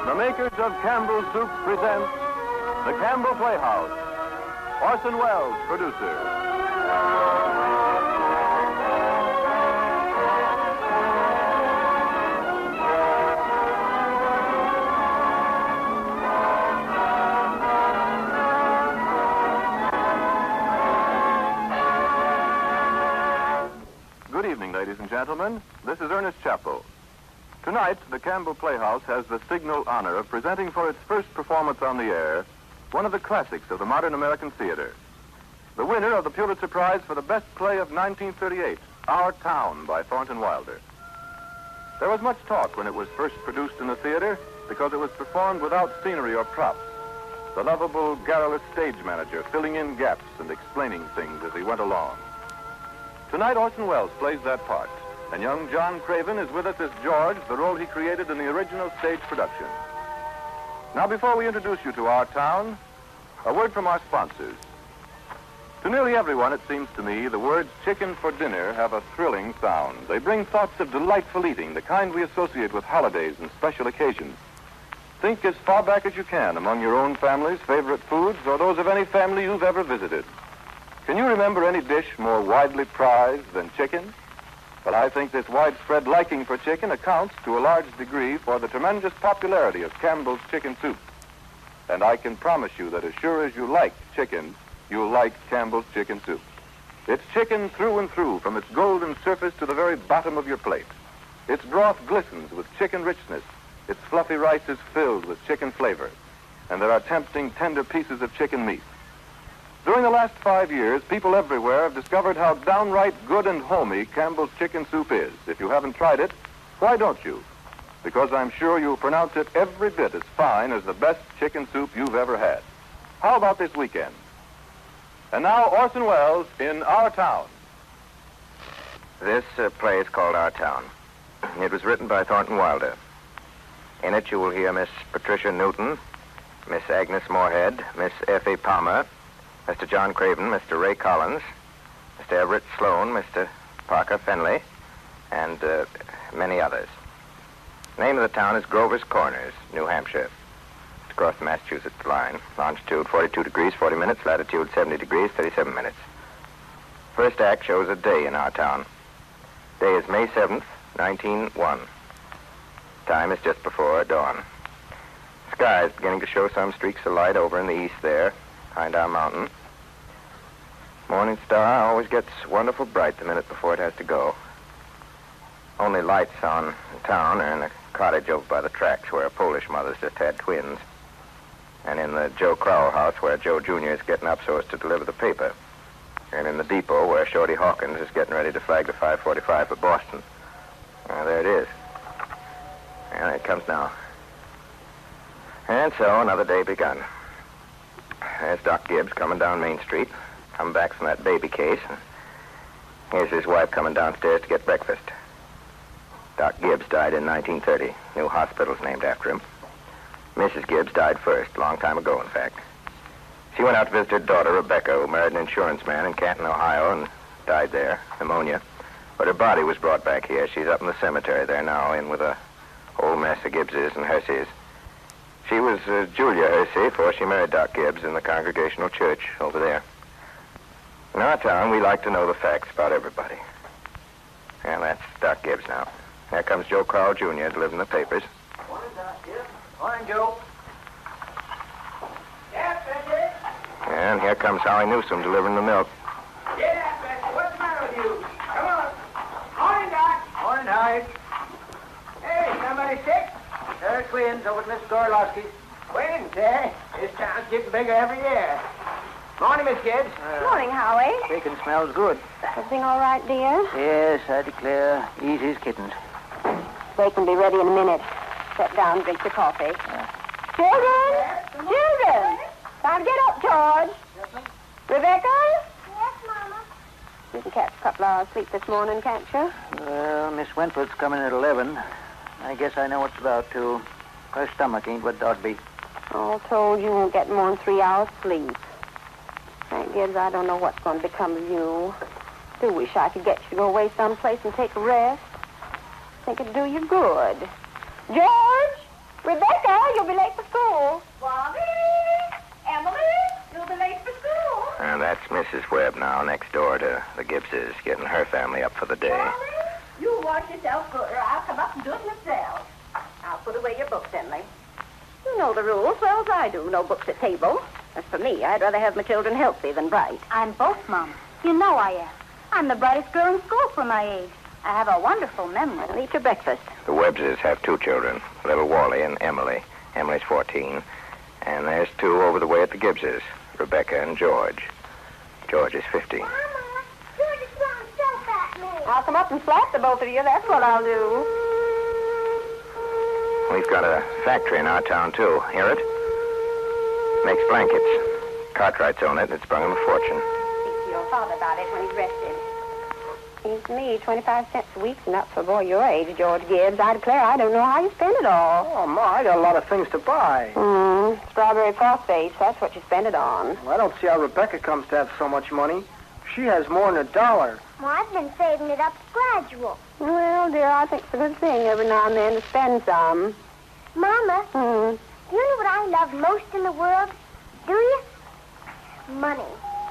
The makers of Campbell Soup present the Campbell Playhouse. Orson Welles, producer. Good evening, ladies and gentlemen. This is Ernest Chappell. Tonight, the Campbell Playhouse has the signal honor of presenting for its first performance on the air one of the classics of the modern American theater. The winner of the Pulitzer Prize for the best play of 1938, Our Town by Thornton Wilder. There was much talk when it was first produced in the theater because it was performed without scenery or props. The lovable, garrulous stage manager filling in gaps and explaining things as he went along. Tonight, Orson Welles plays that part, and young John Craven is with us as George, the role he created in the original stage production. Now, before we introduce you to Our Town, a word from our sponsors. To nearly everyone, it seems to me, the words chicken for dinner have a thrilling sound. They bring thoughts of delightful eating, the kind we associate with holidays and special occasions. Think as far back as you can among your own family's favorite foods or those of any family you've ever visited. Can you remember any dish more widely prized than chicken? Well, I think this widespread liking for chicken accounts to a large degree for the tremendous popularity of Campbell's chicken soup. And I can promise you that as sure as you like chicken, you'll like Campbell's chicken soup. It's chicken through and through, from its golden surface to the very bottom of your plate. Its broth glistens with chicken richness. Its fluffy rice is filled with chicken flavor. And there are tempting, tender pieces of chicken meat. During the last 5 years, people everywhere have discovered how downright good and homey Campbell's chicken soup is. If you haven't tried it, why don't you? Because I'm sure you'll pronounce it every bit as fine as the best chicken soup you've ever had. How about this weekend? And now, Orson Welles in Our Town. This play is called Our Town. It was written by Thornton Wilder. In it, you will hear Miss Patricia Newton, Miss Agnes Moorehead, Miss F.A. Palmer, Mr. John Craven, Mr. Ray Collins, Mr. Everett Sloan, Mr. Parker Fenley, and many others. The name of the town is Grover's Corners, New Hampshire. It's across the Massachusetts line. Longitude 42 degrees, 40 minutes. Latitude 70 degrees, 37 minutes. First act shows a day in our town. Day is May 7th, 1901. Time is just before dawn. The sky is beginning to show some streaks of light over in the east there, behind our mountain. Morning star always gets wonderful bright the minute before it has to go. Only lights on in town are in a cottage over by the tracks where a Polish mother's just had twins. And in the Joe Crowell house where Joe Jr. is getting up so as to deliver the paper. And in the depot where Shorty Hawkins is getting ready to flag the 545 for Boston. There it is. And it comes now. And so another day begun. There's Doc Gibbs coming down Main Street, coming back from that baby case. And here's his wife coming downstairs to get breakfast. Doc Gibbs died in 1930. New hospital's named after him. Mrs. Gibbs died first, a long time ago, in fact. She went out to visit her daughter, Rebecca, who married an insurance man in Canton, Ohio, and died there, pneumonia. But her body was brought back here. She's up in the cemetery there now, in with a whole mess of Gibbses and Herseys. She was Julia Hersey before she married Doc Gibbs in the Congregational Church over there. In our town, we like to know the facts about everybody. And that's Doc Gibbs now. Here comes Joe Crowell, Jr., delivering the papers. Morning, Doc Gibbs. Morning, Joe. Yeah, Betty. And here comes Howie Newsom delivering the milk. Yeah, Betty. What's the matter with you? Come on. Morning, Doc. Morning, Howie. Hey, somebody sick? They're twins over at Miss Gorlowski's. Twins, eh? This town's getting bigger every year. Morning, Miss Gibbs. Morning, Howie. Bacon smells good. Everything all right, dear? Yes, I declare, easy as kittens. Bacon will be ready in a minute. Sit down and drink your coffee. Children! Children! Time to get up, George. Yes, Rebecca? Yes, Mama. You can catch a couple hours sleep this morning, can't you? Well, Miss Wentworth's coming at 11. I guess I know what's about, too. Her stomach ain't what it ought to be. All told, you won't get more than 3 hours sleep. Thank Gibbs, I don't know what's going to become of you. Do wish I could get you to go away someplace and take a rest. Think it'd do you good. George? Rebecca, you'll be late for school. Wally! Emily! You'll be late for school. And that's Mrs. Webb now, next door to the Gibbses, getting her family up for the day. Wally, you wash yourself good, or I'll come up and do it myself. I'll put away your books, Emily. You know the rules well as I do. No books at table. As for me, I'd rather have my children healthy than bright. I'm both, Mom. You know I am. I'm the brightest girl in school for my age. I have a wonderful memory. I'll eat your breakfast. The Webbses have 2 children, little Wally and Emily. Emily's 14. And there's 2 over the way at the Gibbses, Rebecca and George. George is 15. Mama, George is throwing soap at me. I'll come up and slap the both of you. That's what I'll do. We've got a factory in our town, too. Hear it? Makes blankets. Cartwrights own it, and it's brought him a fortune. Speak to your father about it when he's rested. Seems to me 25 cents a week's enough for a boy your age, George Gibbs. I declare I don't know how you spend it all. Oh, Ma, I got a lot of things to buy. Strawberry phosphates, that's what you spend it on. Well, I don't see how Rebecca comes to have so much money. She has more than $1. Well, I've been saving it up gradual. Well, dear, I think it's a good thing every now and then to spend some. Mama, you know what I love most in the world? Do you? Money.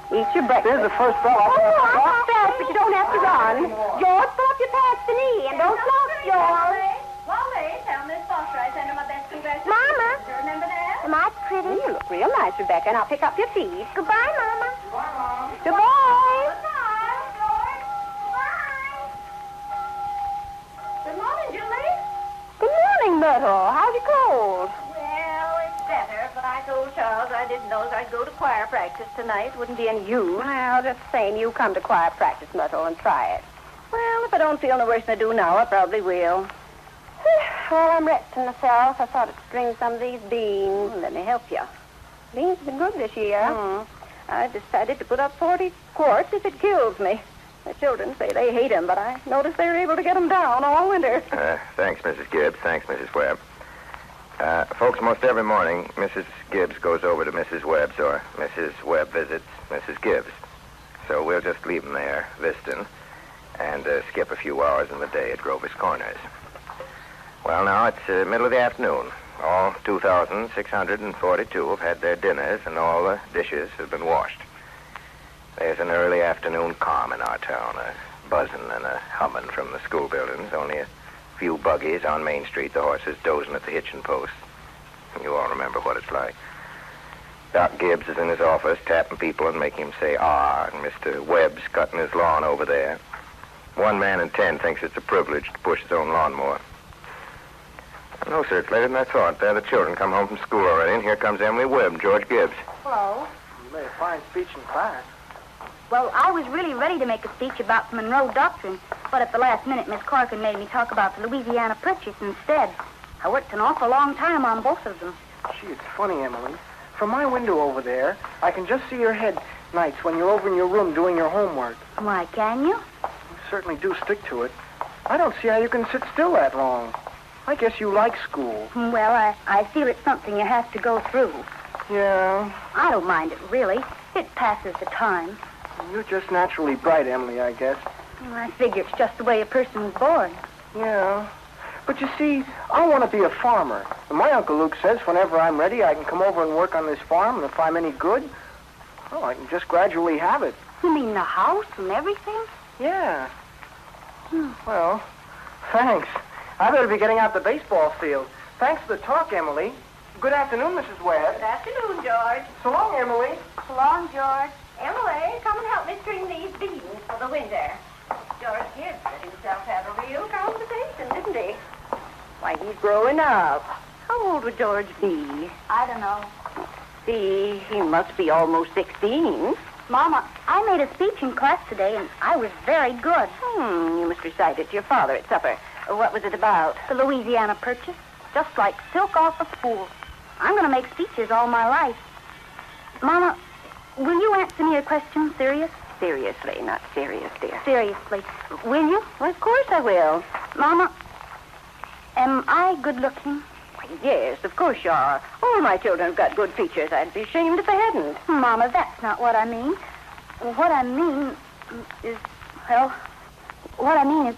Eat your breakfast. There's the first bell. Walk fast, but you don't have to run. George, pull up your pants to knee and don't flop, George. Wally, tell Miss Foster I send her my best congratulations. Mama. Do you remember that? Am I pretty? You look real nice, Rebecca, and I'll pick up your feet. Goodbye, Mama. Goodbye. Goodbye, George. Bye. Good morning, Julie. Good morning, Myrtle. How's your cold? Well, it's better, but I told Charles I didn't know I'd go to choir practice tonight. Wouldn't be any use. Well, just the same, you come to choir practice, Myrtle, and try it. Well, if I don't feel no worse than I do now, I probably will. Well, I'm resting myself. I thought I'd string some of these beans. Let me help you. Beans have been good this year. I decided to put up 40 quarts if it kills me. The children say they hate 'em, but I notice they're able to get 'em down all winter. Thanks, Mrs. Gibbs. Thanks, Mrs. Webb. Folks, most every morning, Mrs. Gibbs goes over to Mrs. Webb's, or Mrs. Webb visits Mrs. Gibbs. So we'll just leave 'em there, visiting, and skip a few hours in the day at Grover's Corners. Well, now, it's middle of the afternoon. All 2,642 have had their dinners, and all the dishes have been washed. There's an early afternoon calm in our town, a buzzing and a humming from the school buildings, only a few buggies on Main Street, the horses dozing at the hitching posts. You all remember what it's like. Doc Gibbs is in his office tapping people and making them say, ah, and Mr. Webb's cutting his lawn over there. 1 man in 10 thinks it's a privilege to push his own lawnmower. No, sir, it's later than I thought. There, the children come home from school already, and here comes Emily Webb and George Gibbs. Hello. You made a fine speech in class. Well, I was really ready to make a speech about the Monroe Doctrine, but at the last minute, Miss Corkin made me talk about the Louisiana Purchase instead. I worked an awful long time on both of them. Gee, it's funny, Emily. From my window over there, I can just see your head nights when you're over in your room doing your homework. Why, can you? You certainly do stick to it. I don't see how you can sit still that long. I guess you like school. Well, I feel it's something you have to go through. Yeah. I don't mind it, really. It passes the time. You're just naturally bright, Emily, I guess. Well, I figure it's just the way a person is born. Yeah. But you see, I want to be a farmer. And my Uncle Luke says whenever I'm ready, I can come over and work on this farm, and if I'm any good, well, I can just gradually have it. You mean the house and everything? Yeah. Well, thanks. I better be getting out the baseball field. Thanks for the talk, Emily. Good afternoon, Mrs. Webb. Good afternoon, George. So long, Emily. So long, George. Emily, come and help me string these beans for the winter. George Gibbs let himself have a real conversation, didn't he? Why, he's growing up. How old would George be? I don't know. See, he must be almost 16. Mama, I made a speech in class today, and I was very good. You must recite it to your father at supper. What was it about? The Louisiana Purchase, just like silk off a spool. I'm going to make speeches all my life. Mama, will you answer me a question serious? Seriously, not serious, dear. Seriously. Will you? Well, of course I will. Mama, am I good looking? Yes, of course you are. All my children have got good features. I'd be ashamed if they hadn't. Mama, that's not what I mean. What I mean is, well, what I mean is,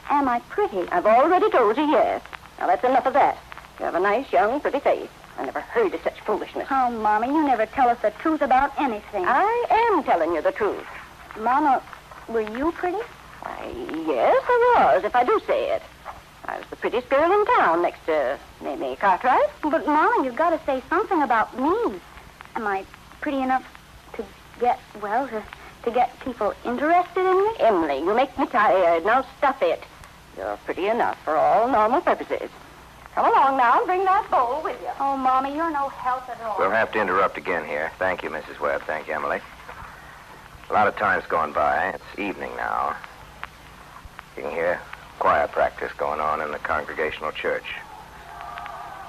am I pretty? I've already told you yes. Now, that's enough of that. You have a nice, young, pretty face. I never heard of such foolishness. Oh, Mama, you never tell us the truth about anything. I am telling you the truth. Mama, were you pretty? Why, yes, I was, if I do say it. I was the prettiest girl in town next to Mamie Cartwright. But, Mama, you've got to say something about me. Am I pretty enough to get, well, to get people interested in me? Emily, you make me tired. Now stuff it. You're pretty enough for all normal purposes. Come along now and bring that bowl with you. Oh, Mommy, you're no help at all. We'll have to interrupt again here. Thank you, Mrs. Webb. Thank you, Emily. A lot of time's gone by. It's evening now. You can hear choir practice going on in the Congregational Church.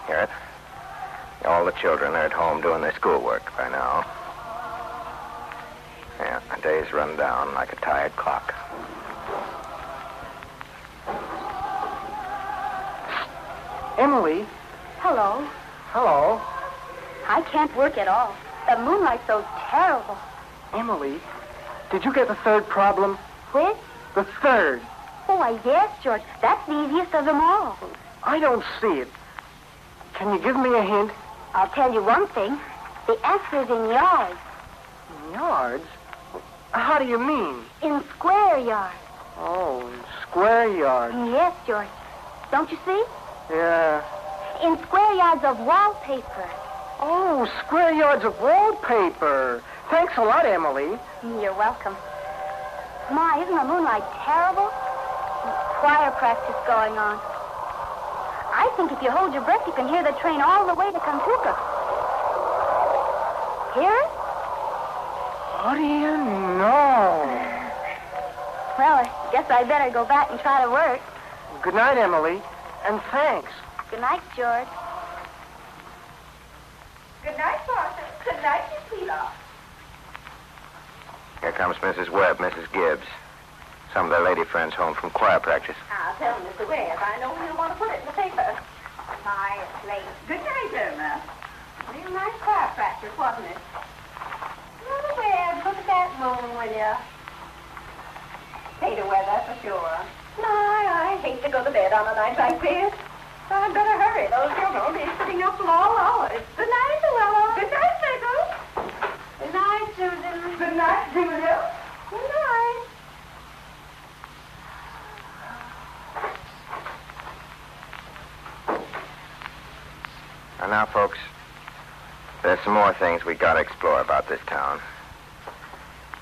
Hear it? All the children are at home doing their schoolwork by now. Yeah, the days run down like a tired clock. Emily. Hello. Hello. I can't work at all. The moonlight's so terrible. Emily, did you get the third problem? Which? The third. Oh, why, yes, George. That's the easiest of them all. I don't see it. Can you give me a hint? I'll tell you one thing. The answer's in yards. Yards? How do you mean? In square yards. Oh, in square yards. Yes, George. Don't you see? Yeah. In square yards of wallpaper. Oh, square yards of wallpaper. Thanks a lot, Emily. You're welcome. Ma, isn't the moonlight terrible? Choir practice going on. I think if you hold your breath, you can hear the train all the way to Kantuka. Hear it? What do you know? Well, I guess I better go back and try to work. Good night, Emily, and thanks. Good night, George. Good night, Martha. Good night, Miss Wheelock. Here comes Mrs. Webb, Mrs. Gibbs. Some of their lady friends home from choir practice. I'll tell Mr. Webb. I know he'll want to put it in the paper. My, it's late. Good night, Irma. Real nice choir practice, wasn't it? Oh, Webb, look at that moon, will you? Hate the weather, for sure. I hate to go to bed on a night like this. I'd better hurry. Those children will be sitting up long hours. Good night, Luella. Good night, Mabel. Good night, Susan. Good night, Julia. Good night. And now, folks, there's some more things we got to explore about this town.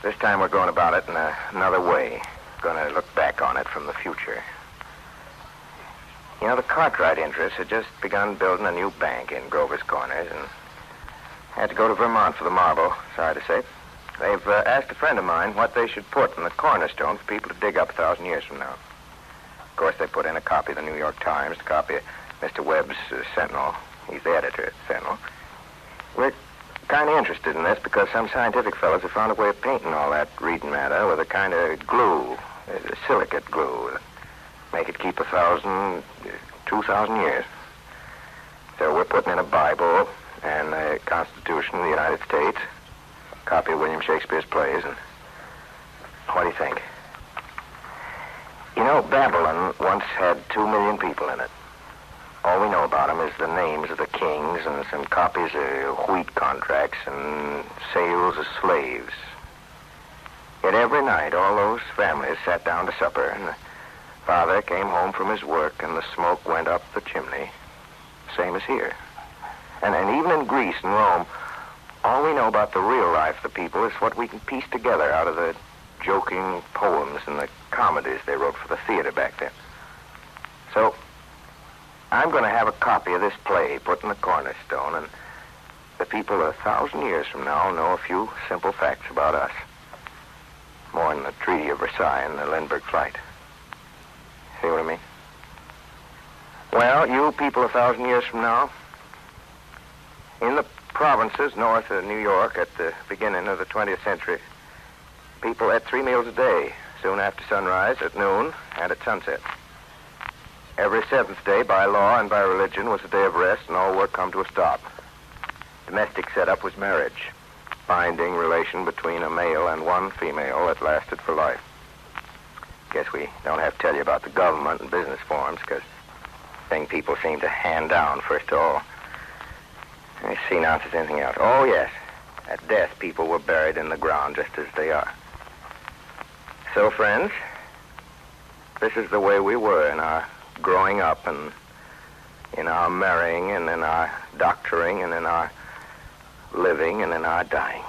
This time we're going about it in another way. Going to look back on it from the future. You know, the Cartwright interests had just begun building a new bank in Grover's Corners and had to go to Vermont for the marble, sorry to say. They've asked a friend of mine what they should put in the cornerstone for people to dig up 1,000 years from now. Of course, they put in a copy of the New York Times, a copy of Mr. Webb's Sentinel. He's the editor at Sentinel. We're kind of interested in this because some scientific fellows have found a way of painting all that reading matter with a kind of glue, a silicate glue, make it keep 1,000, 2,000 years. So we're putting in a Bible and a Constitution of the United States, a copy of William Shakespeare's plays, and what do you think? You know, Babylon once had 2 million people in it. All we know about them is the names of the kings and some copies of wheat contracts and sales of slaves. Yet every night, all those families sat down to supper, and the father came home from his work, and the smoke went up the chimney, same as here. And even in Greece and Rome, all we know about the real life of the people is what we can piece together out of the joking poems and the comedies they wrote for the theater back then. So I'm going to have a copy of this play put in the cornerstone, and the people 1,000 years from now will know a few simple facts about us. More than the Treaty of Versailles and the Lindbergh flight. See what I mean? Well, you people 1,000 years from now, in the provinces north of New York at the beginning of the 20th century, people ate 3 meals a day, soon after sunrise, at noon, and at sunset. Every 7th day, by law and by religion, was a day of rest, and all work come to a stop. Domestic setup was marriage, binding relation between a male and one female that lasted for life. Guess we don't have to tell you about the government and business forms, because thing people seem to hand down first of all. Let me see now if there's anything else. Oh, yes. At death, people were buried in the ground just as they are. So, friends, this is the way we were in our growing up and in our marrying and in our doctoring and in our living and in our dying.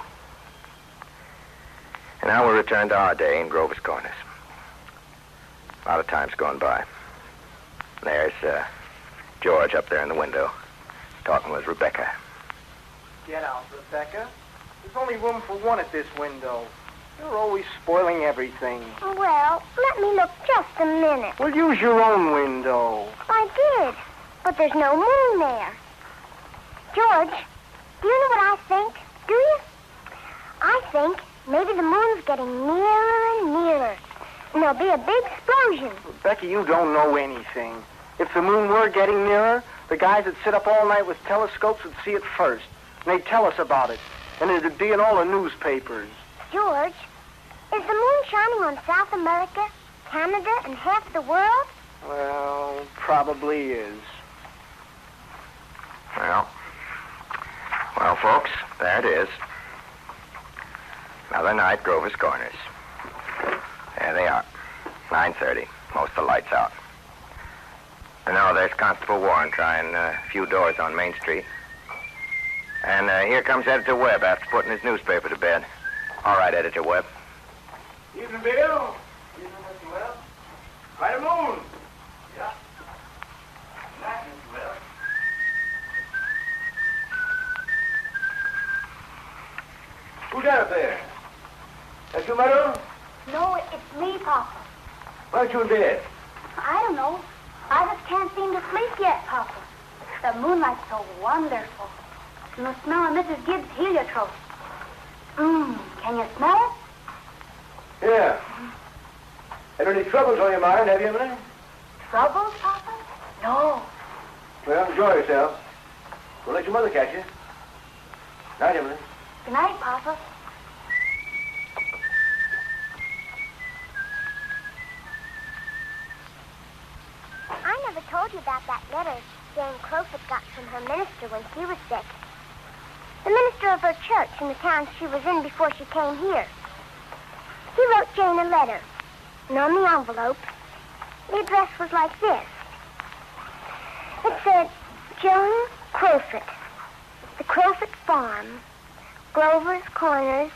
And now we'll return to our day in Grover's Corners. A lot of time's gone by. There's George up there in the window talking with Rebecca. Get out, Rebecca. There's only room for one at this window. You're always spoiling everything. Well, let me look just a minute. Well, use your own window. I did, but there's no moon there. George, do you know what I think? Do you? I think maybe the moon's getting nearer and nearer, and there'll be a big explosion. Rebecca, you don't know anything. If the moon were getting nearer, the guys that sit up all night with telescopes would see it first, and they'd tell us about it, and it'd be in all the newspapers. George, is the moon shining on South America, Canada, and half the world? Well, probably is. Well, folks, there it is. Another night, Grover's Corners. There they are. 9:30. Most of the lights out. I know there's Constable Warren trying a few doors on Main Street. And here comes Editor Webb after putting his newspaper to bed. All right, Editor Webb. Evening, Bill. Evening, Mr. Webb. Quite a moon. Yeah. Night, Mr. Webb. Who's that up there? That you, Meadow? No, it's me, Papa. Why aren't you in bed? I don't know. I just can't seem to sleep yet, Papa. The moonlight's so wonderful. And the smell of Mrs. Gibbs' heliotrope. Can you smell it? Yeah. Had any troubles on your mind, have you, Emily? Troubles, Papa? No. Well, enjoy yourself. We'll let your mother catch you. Night, Emily. Good night, Papa. I never told you about that letter Jane Crowfoot got from her minister when she was sick. The minister of her church in the town she was in before she came here. He wrote Jane a letter, and on the envelope, the address was like this. It said, Joan Crowfoot, the Crowfoot Farm, Grover's Corners,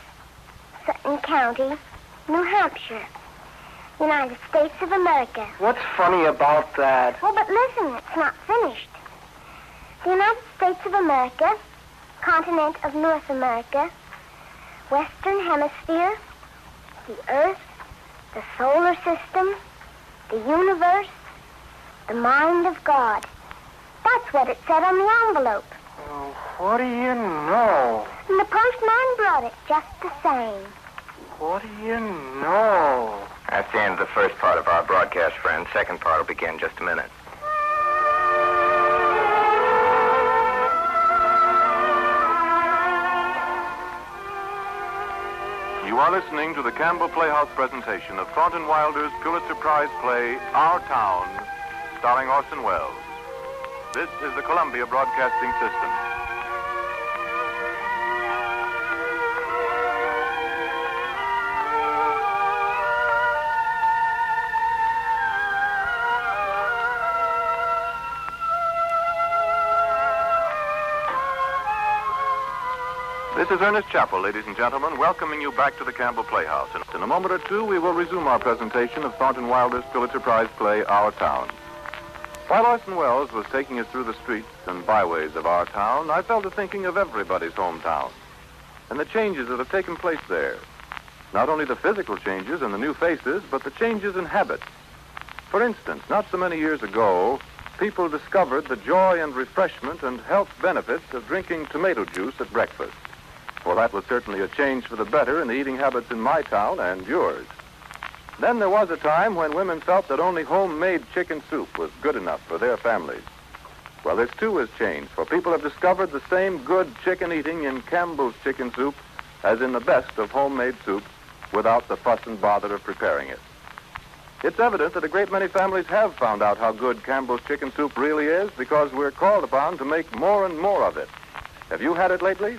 Sutton County, New Hampshire, United States of America. What's funny about that? Oh, but listen, it's not finished. The United States of America, continent of North America, Western Hemisphere, the Earth, the solar system, the universe, the mind of God. That's what it said on the envelope. Oh, what do you know? And the postman brought it just the same. What do you know? That's the end of the first part of our broadcast, friends. Second part will begin in just a minute. You are listening to the Campbell Playhouse presentation of Thornton Wilder's Pulitzer Prize play, Our Town, starring Orson Welles. This is the Columbia Broadcasting System. This is Ernest Chappell, ladies and gentlemen, welcoming you back to the Campbell Playhouse. In a moment or two, we will resume our presentation of Thornton Wilder's Pulitzer Prize play, Our Town. While Orson Welles was taking us through the streets and byways of our town, I fell to thinking of everybody's hometown and the changes that have taken place there. Not only the physical changes and the new faces, but the changes in habits. For instance, not so many years ago, people discovered the joy and refreshment and health benefits of drinking tomato juice at breakfast. Well, that was certainly a change for the better in the eating habits in my town and yours. Then there was a time when women felt that only homemade chicken soup was good enough for their families. Well, this too has changed, for people have discovered the same good chicken eating in Campbell's chicken soup as in the best of homemade soup without the fuss and bother of preparing it. It's evident that a great many families have found out how good Campbell's chicken soup really is because we're called upon to make more and more of it. Have you had it lately?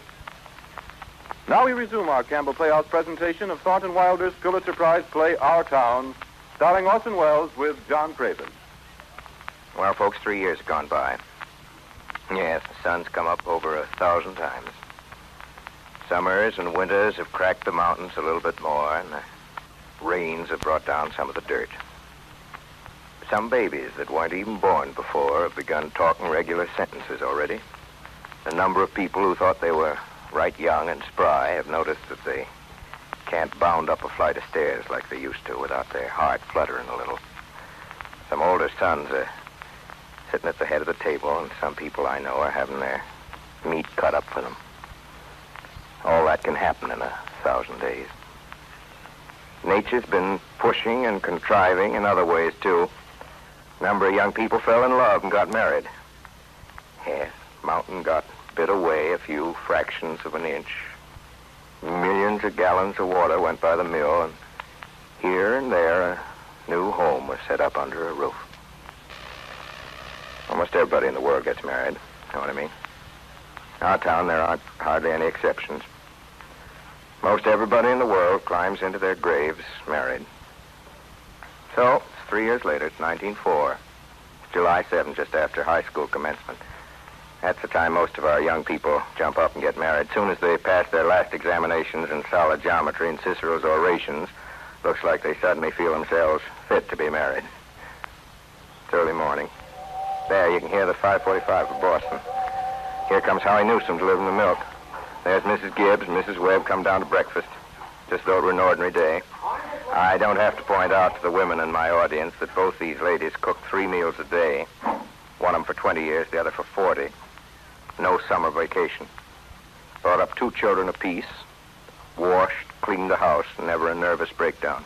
Now we resume our Campbell Playhouse presentation of Thornton Wilder's Pulitzer Prize play, Our Town, starring Orson Welles with John Craven. Well, folks, 3 years have gone by. Yes, the sun's come up over 1,000 times. Summers and winters have cracked the mountains a little bit more, and the rains have brought down some of the dirt. Some babies that weren't even born before have begun talking regular sentences already. A number of people who thought they were right young and spry have noticed that they can't bound up a flight of stairs like they used to without their heart fluttering a little. Some older sons are sitting at the head of the table, and some people I know are having their meat cut up for them. All that can happen in 1,000 days. Nature's been pushing and contriving in other ways, too. A number of young people fell in love and got married. Yes, mountain got bit away a few fractions of an inch. Millions of gallons of water went by the mill, and here and there a new home was set up under a roof. Almost everybody in the world gets married, know what I mean? In our town, there aren't hardly any exceptions. Most everybody in the world climbs into their graves married. So, it's 3 years later, it's 1904. It's July 7th, just after high school commencement. That's the time most of our young people jump up and get married. Soon as they pass their last examinations in solid geometry and Cicero's orations, looks like they suddenly feel themselves fit to be married. It's early morning. There, you can hear the 5:45 for Boston. Here comes Howie Newsom delivering the milk. There's Mrs. Gibbs and Mrs. Webb come down to breakfast, just though it were an ordinary day. I don't have to point out to the women in my audience that both these ladies cook 3 meals a day. One of them for 20 years, the other for 40. No summer vacation. Brought up 2 children apiece. Washed, cleaned the house, and never a nervous breakdown.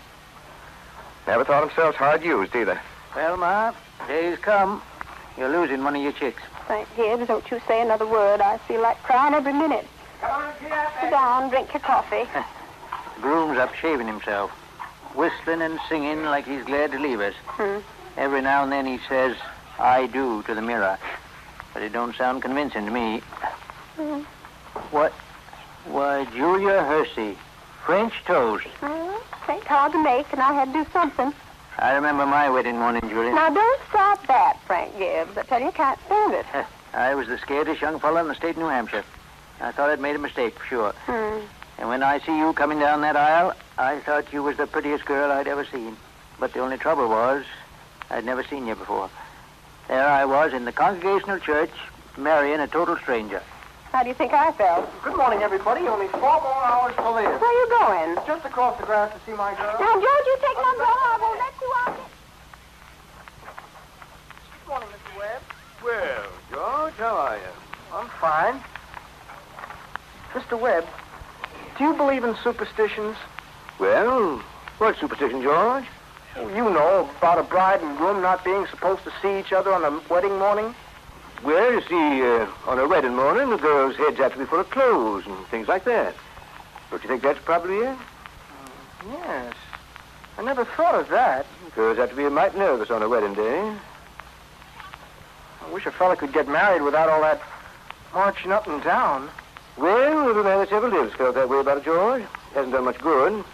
Never thought themselves hard used either. Well, Ma, day's come. You're losing one of your chicks. Thank Gibbs, don't you say another word. I feel like crying every minute. Come on, Sit down, drink your coffee. The groom's up shaving himself, whistling and singing like he's glad to leave us. Every now and then he says, "I do," to the mirror. But it don't sound convincing to me. What? Why, Julia Hersey, French toast. Ain't hard to make, and I had to do something. I remember my wedding morning, Julia. Now, don't stop that, Frank Gibbs. I tell you, I can't stand it. I was the scaredest young fellow in the state of New Hampshire. I thought I'd made a mistake, for sure. And when I see you coming down that aisle, I thought you was the prettiest girl I'd ever seen. But the only trouble was, I'd never seen you before. There I was in the Congregational Church, marrying a total stranger. How do you think I felt? Good morning, everybody. Only 4 more hours to live. Where you going? Just across the grass to see my girl. Now, George, you take number 1. I won't let you out. Good morning, Mr. Webb. Well, George, how are you? I'm fine. Mr. Webb, do you believe in superstitions? Well, what superstition, George? You know, about a bride and groom not being supposed to see each other on the wedding morning. Well, you see, on a wedding morning, the girls' heads have to be full of clothes and things like that. Don't you think that's probably it? Yes. I never thought of that. Girls have to be mighty nervous on a wedding day. I wish a fella could get married without all that marching up and down. Well, every man that's ever lived felt that way about it, George. Hasn't done much good.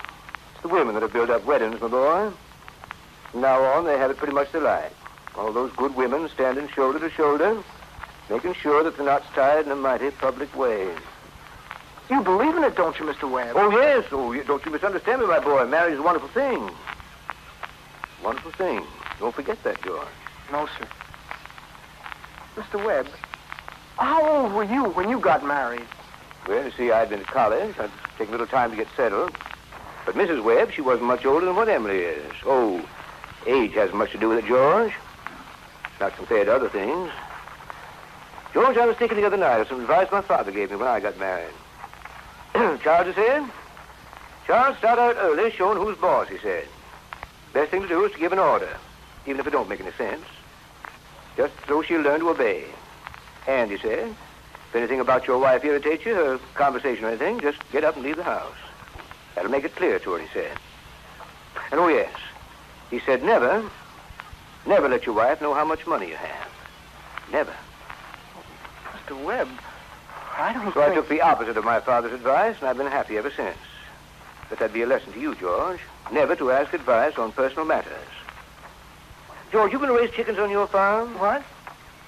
It's the women that have built up weddings, my boy. From now on, they have it pretty much their like. All those good women standing shoulder to shoulder, making sure that the knot's tied in a mighty public way. You believe in it, don't you, Mr. Webb? Oh, yes. Oh, don't you misunderstand me, my boy. Marriage is a wonderful thing. Wonderful thing. Don't forget that, George. No, sir. Mr. Webb, how old were you when you got married? Well, you see, I'd been to college. I'd taken a little time to get settled. But Mrs. Webb, she wasn't much older than what Emily is. Oh, age hasn't much to do with it, George. Not compared to other things. George, I was thinking the other night of some advice my father gave me when I got married. Charles, he said, Charles, start out early showing who's boss, he said. Best thing to do is to give an order, even if it don't make any sense. Just so she'll learn to obey. And, he said, if anything about your wife irritates you, her conversation or anything, just get up and leave the house. That'll make it clear to her, he said. And, oh, yes, He said never let your wife know how much money you have. Never. Mr. Webb, I don't So I took the opposite of my father's advice, and I've been happy ever since. Let that be a lesson to you, George. Never to ask advice on personal matters. George, you going to raise chickens on your farm? What?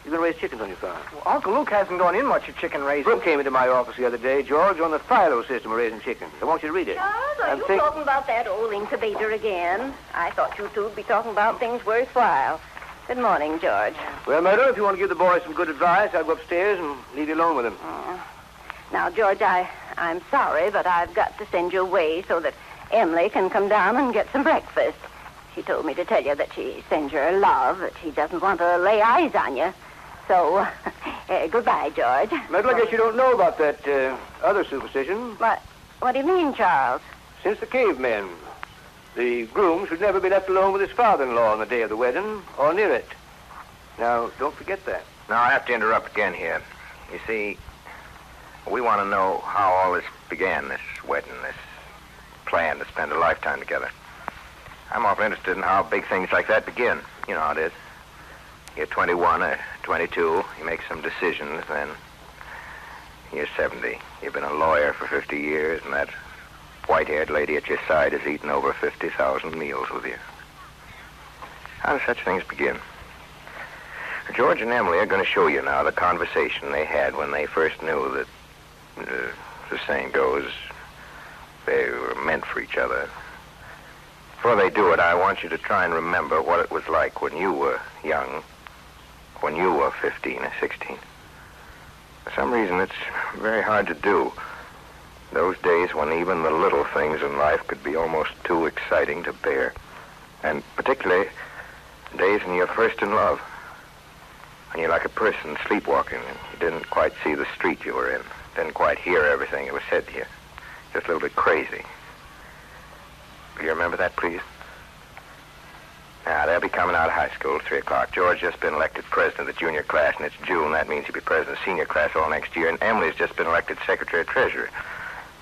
You going to raise chickens on your farm? Well, Uncle Luke hasn't gone in much of chicken raising. Brooke came into my office the other day, George, on the philo system of raising chickens. I want you to read it. Charles, are you talking about that old incubator again? I thought you two would be talking about things worthwhile. Good morning, George. Well, Myrtle, if you want to give the boys some good advice, I'll go upstairs and leave you alone with them. Now, George, I'm sorry, but I've got to send you away so that Emily can come down and get some breakfast. She told me to tell you that she sends you her love, that she doesn't want to lay eyes on you. So, goodbye, George. Myrtle, I guess you don't know about that other superstition. What do you mean, Charles? Since the cavemen, the groom should never be left alone with his father-in-law on the day of the wedding, or near it. Now, don't forget that. Now, I have to interrupt again here. You see, we want to know how all this began, this wedding, this plan to spend a lifetime together. I'm awfully interested in how big things like that begin. You know how it is. You're 21 or 22, you make some decisions, then you're 70. You've been a lawyer for 50 years, and that white-haired lady at your side has eaten over 50,000 meals with you. How do such things begin? George and Emily are going to show you now the conversation they had when they first knew that, the saying goes, they were meant for each other. Before they do it, I want you to try and remember what it was like when you were young, when you were 15 or 16. For some reason, it's very hard to do. Those days when even the little things in life could be almost too exciting to bear. And particularly, days when you're first in love. When you're like a person sleepwalking and you didn't quite see the street you were in. Didn't quite hear everything that was said to you. Just a little bit crazy. Do you remember that, please? Now, they'll be coming out of high school at 3 o'clock. George just been elected president of the junior class, and it's June. That means he'll be president of the senior class all next year. And Emily's just been elected secretary of treasury.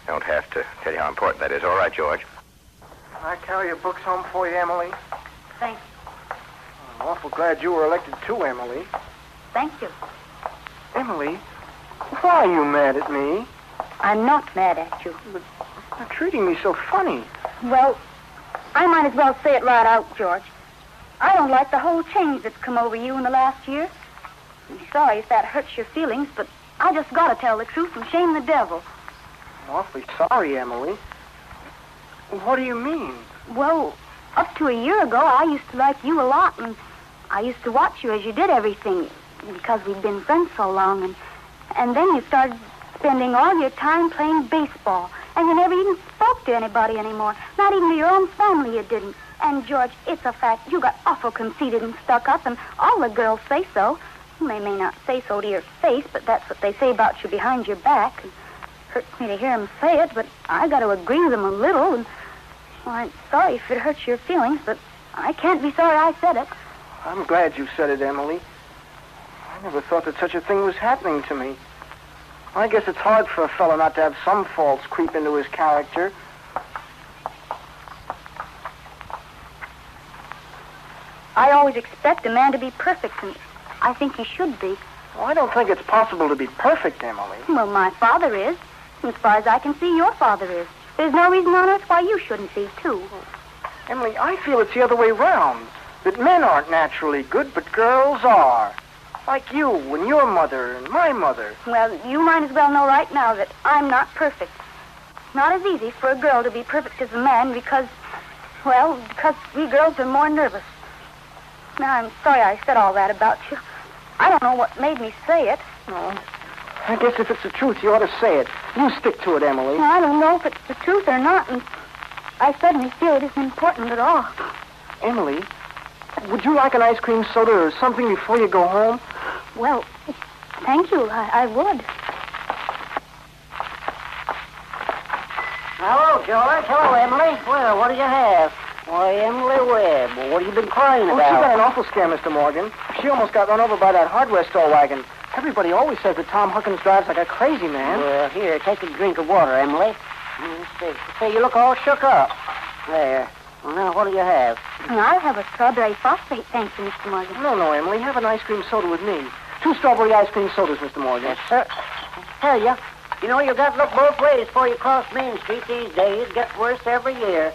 Don't have to tell you how important that is. All right, George. Can I carry your books home for you, Emily? Thank I'm awful glad you were elected too, Emily. Thank you. Emily, why are you mad at me? I'm not mad at you. But you're treating me so funny. Well, I might as well say it right out, George. I don't like the whole change that's come over you in the last year. I'm sorry if that hurts your feelings, but I just got to tell the truth and shame the devil. I'm awfully sorry, Emily. What do you mean? Well, up to a year ago, I used to like you a lot, and I used to watch you as you did everything because we'd been friends so long, and then you started spending all your time playing baseball, and you never even spoke to anybody anymore, not even to your own family you didn't. And, George, it's a fact, you got awful conceited and stuck up, and all the girls say so. They may not say so to your face, but that's what they say about you behind your back. It hurts me to hear them say it, but I got to agree with them a little, and well, I'm sorry if it hurts your feelings, but I can't be sorry I said it. I'm glad you said it, Emily. I never thought that such a thing was happening to me. I guess it's hard for a fellow not to have some faults creep into his character. I always expect a man to be perfect, and I think he should be. Well, I don't think it's possible to be perfect, Emily. Well, my father is. As far as I can see, your father is. There's no reason on earth why you shouldn't be, too. Emily, I feel it's the other way round. That men aren't naturally good, but girls are. Like you and your mother and my mother. Well, you might as well know right now that I'm not perfect. Not as easy for a girl to be perfect as a man because we girls are more nervous. Now, I'm sorry I said all that about you. I don't know what made me say it. No. I guess if it's the truth, you ought to say it. You stick to it, Emily. Well, I don't know if it's the truth or not, and I suddenly feel it isn't important at all. Emily, would you like an ice cream soda or something before you go home? Well, thank you. I would. Hello, George. Hello, Emily. Well, what do you have? Why, Emily Webb. Well, what have you been crying Oh, about? she got an awful scare, Mr. Morgan. She almost got run over by that hardware store wagon. Everybody always says that Tom Huckins drives like a crazy man. Well, here, take a drink of water, Emily. Let's see. Say, you look all shook up. There. Well, now, what do you have? I'll have a strawberry phosphate, thank you, Mr. Morgan. No, Emily. Have an ice cream soda with me. 2 strawberry ice cream sodas, Mr. Morgan. Yes, sir. Here you. You know, you got to look both ways before you cross Main Street these days. It gets worse every year.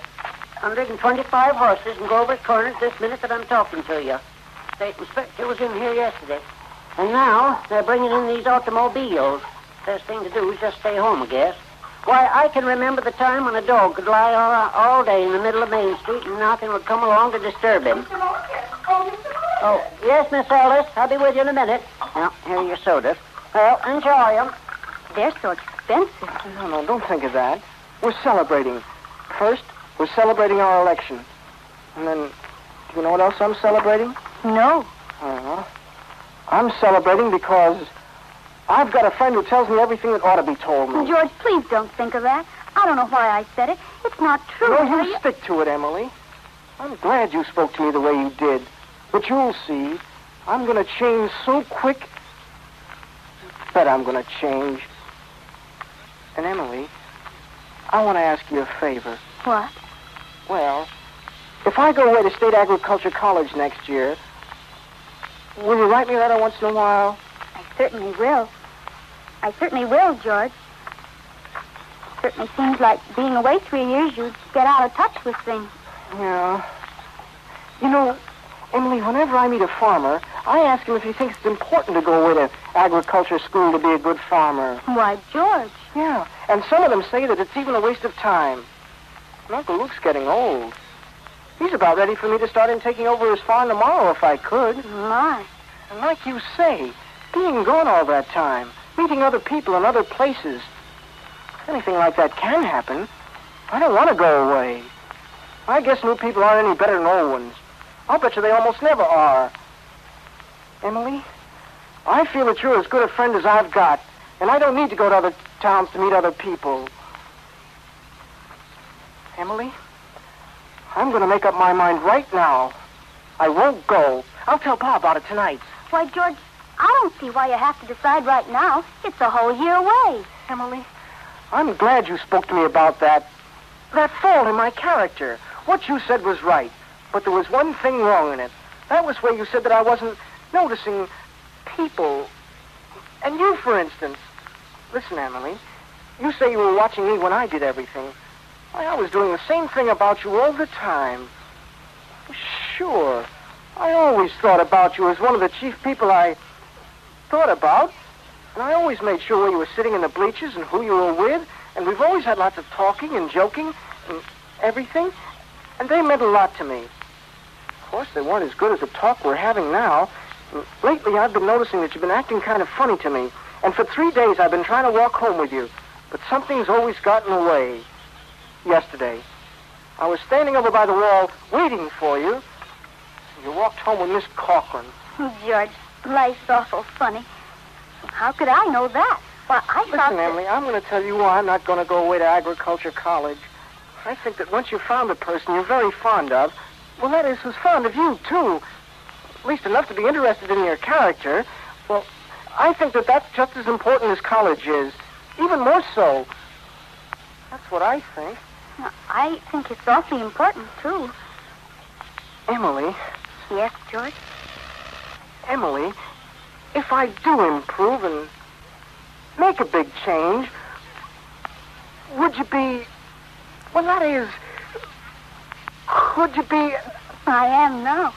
125 horses can go over corners this minute that I'm talking to you. State inspector was in here yesterday. And now they're bringing in these automobiles. Best thing to do is just stay home, I guess. Why, I can remember the time when a dog could lie all day in the middle of Main Street and nothing would come along to disturb him. Mr. Morgan. Oh, Mr. Morgan. Oh, yes, Miss Alice. I'll be with you in a minute. Now, here are your sodas. Well, enjoy them. They're so expensive. No, don't think of that. We're celebrating. First, we're celebrating our election. And then, do you know what else I'm celebrating? No. I'm celebrating because I've got a friend who tells me everything that ought to be told me. George, please don't think of that. I don't know why I said it. It's not true. No, are you stick to it, Emily. I'm glad you spoke to me the way you did. But you'll see, I'm going to change so quick that I'm going to change. And Emily, I want to ask you a favor. What? Well, if I go away to State Agriculture College next year, will you write me a letter once in a while? I certainly will. I certainly will, George. Certainly seems like being away 3 years, you'd get out of touch with things. Yeah. You know, Emily, whenever I meet a farmer, I ask him if he thinks it's important to go away to agriculture school to be a good farmer. Why, George. Yeah, and some of them say that it's even a waste of time. And Uncle Luke's getting old. He's about ready for me to start in taking over his farm tomorrow if I could. My. And like you say, being gone all that time, meeting other people in other places, if anything like that can happen, I don't want to go away. I guess new people aren't any better than old ones. I'll bet you they almost never are. Emily, I feel that you're as good a friend as I've got, and I don't need to go to other towns to meet other people. Emily, I'm going to make up my mind right now. I won't go. I'll tell Pa about it tonight. Why, George, I don't see why you have to decide right now. It's a whole year away. Emily, I'm glad you spoke to me about that fault in my character. What you said was right, but there was one thing wrong in it. That was where you said that I wasn't noticing people. And you, for instance. Listen, Emily, you say you were watching me when I did everything. Why, I was doing the same thing about you all the time. Sure, I always thought about you as one of the chief people I thought about. And I always made sure where you were sitting in the bleachers and who you were with. And we've always had lots of talking and joking and everything. And they meant a lot to me. Of course, they weren't as good as the talk we're having now. And lately, I've been noticing that you've been acting kind of funny to me. And for 3 days, I've been trying to walk home with you. But something's always gotten away. Yesterday, I was standing over by the wall waiting for you. You walked home with Miss Corcoran. George, life's awful funny. How could I know that? Why, I thought Listen, Emily, I'm going to tell you why I'm not going to go away to agriculture college. I think that once you've found a person you're very fond of, well, that is, who's fond of you, too, at least enough to be interested in your character, well, I think that that's just as important as college is. Even more so. That's what I think. I think it's awfully important, too. Emily. Yes, George? Emily, if I do improve and make a big change, would you be... Well, that is... Could you be... I am now.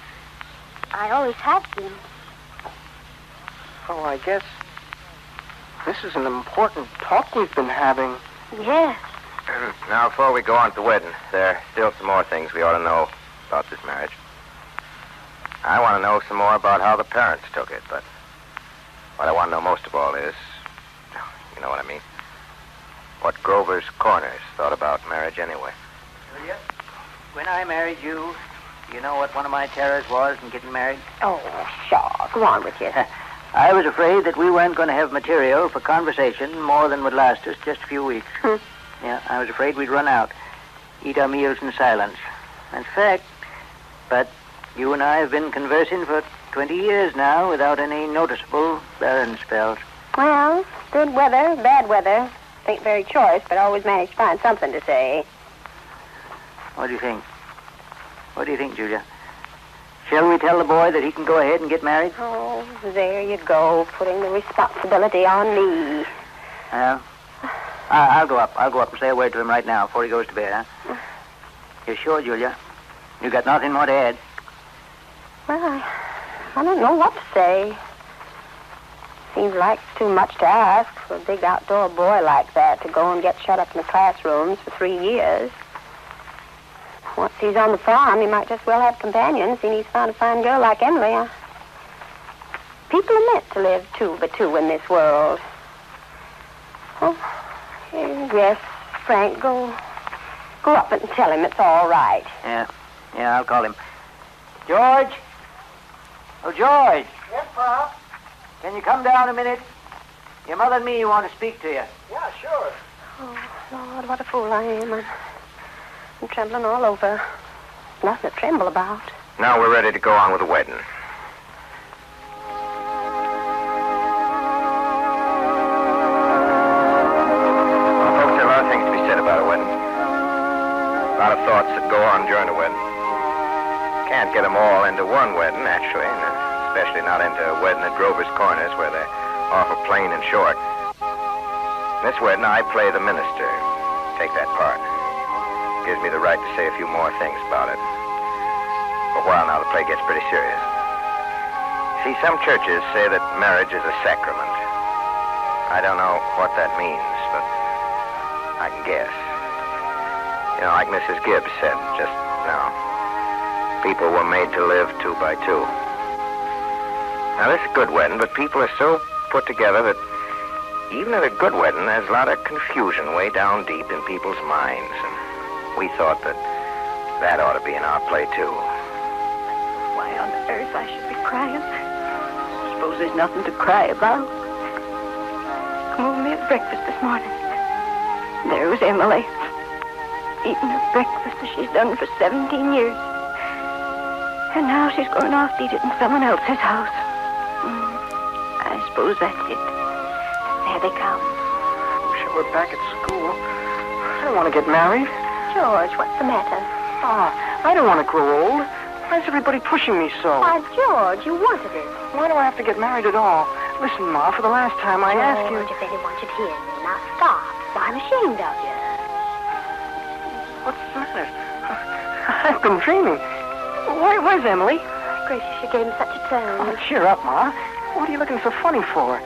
I always have been. Oh, I guess this is an important talk we've been having. Yes. Now, before we go on to the wedding, there are still some more things we ought to know about this marriage. I want to know some more about how the parents took it, but what I want to know most of all is, you know what I mean, what Grover's Corners thought about marriage anyway. Julia, when I married you, you know what one of my terrors was in getting married? Oh, Shaw, go on with you. I was afraid that we weren't going to have material for conversation more than would last us just a few weeks. Yeah, I was afraid we'd run out, eat our meals in silence. In fact, but you and I have been conversing for 20 years now without any noticeable barren spells. Well, good weather, bad weather. Ain't very choice, but always manage to find something to say. What do you think? What do you think, Julia? Shall we tell the boy that he can go ahead and get married? Oh, there you go, putting the responsibility on me. Well, I'll go up. I'll go up and say a word to him right now before he goes to bed, huh? You sure, Julia? You got nothing more to add? Well, I don't know what to say. Seems like too much to ask for a big outdoor boy like that to go and get shut up in the classrooms for 3 years. Once he's on the farm, he might just well have companions, seeing he's found a fine girl like Emily. People are meant to live two by two in this world. Oh, yes, Frank, go up and tell him it's all right. Yeah, I'll call him. George? Oh, George. Yes, Pop? Can you come down a minute? Your mother and me want to speak to you. Yeah, sure. Oh, Lord, what a fool I am. I'm trembling all over. Nothing to tremble about. Now we're ready to go on with the wedding. Well, folks, there are a lot of things to be said about a wedding. A lot of thoughts that go on during a wedding. Can't get them all into one wedding, actually, and especially not into a wedding at Grover's Corners where they're awful plain and short. In this wedding, I play the minister. Take that part. Gives me the right to say a few more things about it. For a while now, the play gets pretty serious. See, some churches say that marriage is a sacrament. I don't know what that means, but I can guess. You know, like Mrs. Gibbs said just now, people were made to live 2 by 2. Now, this is a good wedding, but people are so put together that even at a good wedding, there's a lot of confusion way down deep in people's minds. And we thought that ought to be in our play, too. Why on earth I should be crying? Suppose there's nothing to cry about. Come over me at breakfast this morning. There was Emily, eating her breakfast as she's done for 17 years. And now she's going off to eat it in someone else's house. I suppose that's it. There they come. Wish I were back at school. I don't want to get married. George, what's the matter? I don't want to grow old. Why is everybody pushing me so? Why, George, you wanted it. Why do I have to get married at all? Listen, Ma, for the last time I ask you... George, if anyone should hear me, now stop. I'm ashamed of you. What's the matter? I've been dreaming. Where's Emily? Gracious, you gave him such a turn. Oh, cheer up, Ma. What are you looking so funny for?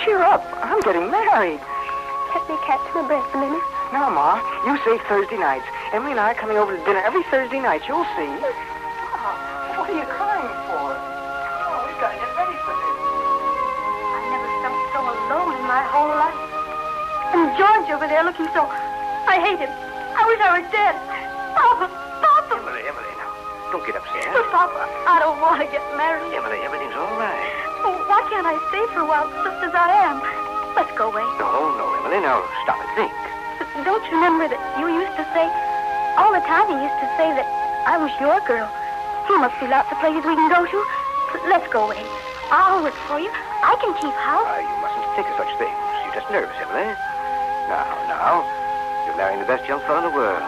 Cheer up. I'm getting married. Let me catch my breath a minute. Now, Ma, you say Thursday nights. Emily and I are coming over to dinner every Thursday night. You'll see. What are you crying for? Oh, we've got to get ready for this. I never felt so alone in my whole life. And George over there looking so... I hate him. I wish I were dead. Papa! Emily, now. Don't get upset. But, Papa, I don't want to get married. Emily, everything's all right. Oh, why can't I stay for a while just as I am? Let's go away. No, Emily, now stop and think. But don't you remember that you used to say... All the time you used to say that I was your girl. There must be lots of places we can go to. Let's go away. I'll work for you. I can keep house. You mustn't think of such things. You're just nervous, Emily. Now, you're marrying the best young fellow in the world.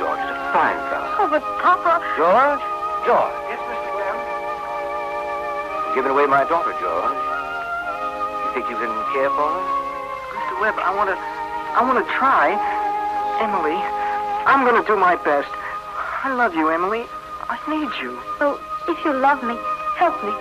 George is a fine fellow. Oh, but Papa... George? Yes, Mr. Webb? You're giving away my daughter, George. You think you can care for her? Mr. Webb, I want to try. Emily, I'm going to do my best. I love you, Emily. I need you. So, if you love me, help me.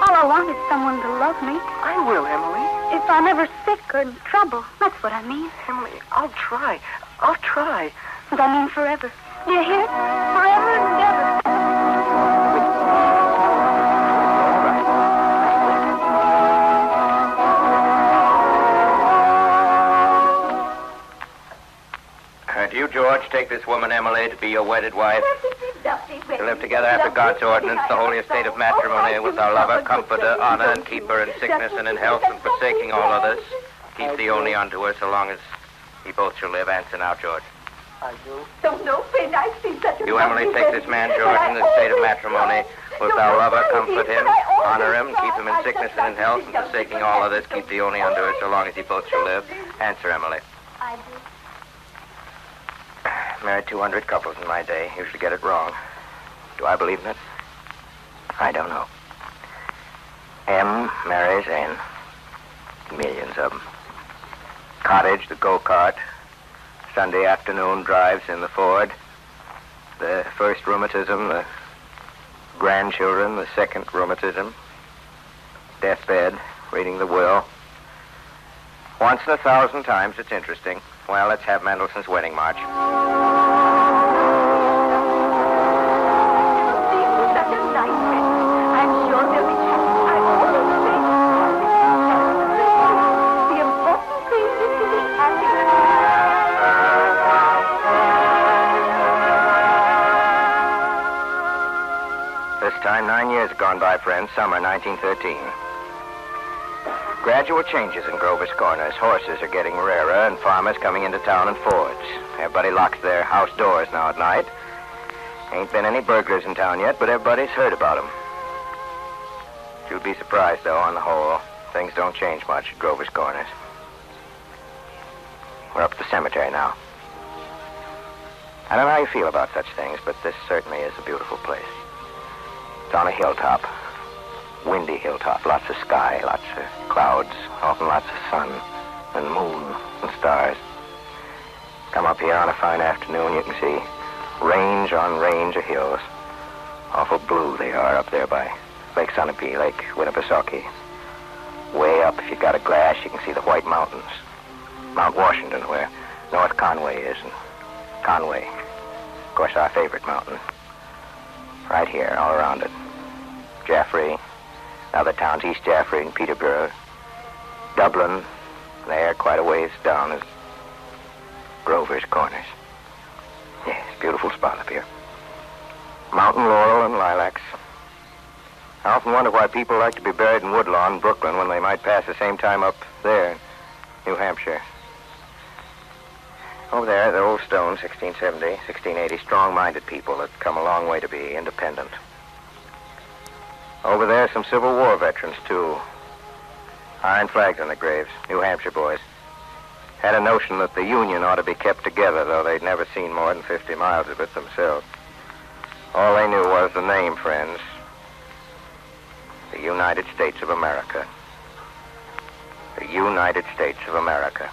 All I want is someone to love me. I will, Emily. If I'm ever sick or in trouble, that's what I mean. Emily, I'll try. I'll try. And I mean forever. Do you hear? Forever and ever. Do you, George, take this woman, Emily, to be your wedded wife? To live together after God's ordinance, the holy estate of matrimony, with our lover, comforter, honor, and keeper in sickness and in health, and forsaking all others. Keep thee only unto her so long as ye both shall live. Answer now, George. I do. Don't know, Finn. I've seen such a... You, Emily, take this man, George, in the state of matrimony. Wilt thou love her, comfort him, honor him, keep him in sickness and in health, and forsaking all others, keep thee only unto her so long as ye both shall live. Answer, Emily. I do. Married 200 couples in my day. Usually get it wrong. Do I believe in it? I don't know. M marries N. Millions of them. Cottage, the go-kart. Sunday afternoon drives in the Ford. The first rheumatism, the grandchildren, the second rheumatism. Deathbed, reading the will. Once in 1,000 times, it's interesting. Well, let's have Mendelssohn's Wedding March. This time, 9 years have gone by, friends. Summer 1913. Gradual changes in Grover's Corners. Horses are getting rarer, and farmers coming into town in Fords. Everybody locks their house doors now at night. Ain't been any burglars in town yet, but everybody's heard about them. You'd be surprised, though, on the whole. Things don't change much at Grover's Corners. We're up at the cemetery now. I don't know how you feel about such things, but this certainly is a beautiful place. It's on a hilltop. Windy hilltop. Lots of sky, lots of clouds, often lots of sun and moon and stars. Come up here on a fine afternoon, you can see range on range of hills. Awful blue they are up there by Lake Sunapee, Lake Winnipesaukee. Way up, if you got a glass, you can see the White Mountains. Mount Washington, where North Conway is, and Conway, of course, our favorite mountain. Right here, all around it. Jaffrey, other towns, East Jaffrey and Peterborough. Dublin, there, quite a ways down, is Grover's Corners. Yes, beautiful spot up here. Mountain laurel and lilacs. I often wonder why people like to be buried in Woodlawn, Brooklyn, when they might pass the same time up there in New Hampshire. Over there, the old stone, 1670, 1680, strong-minded people that come a long way to be independent. Over there, some Civil War veterans, too. Iron flags on the graves, New Hampshire boys. Had a notion that the Union ought to be kept together, though they'd never seen more than 50 miles of it themselves. All they knew was the name, friends. The United States of America. The United States of America.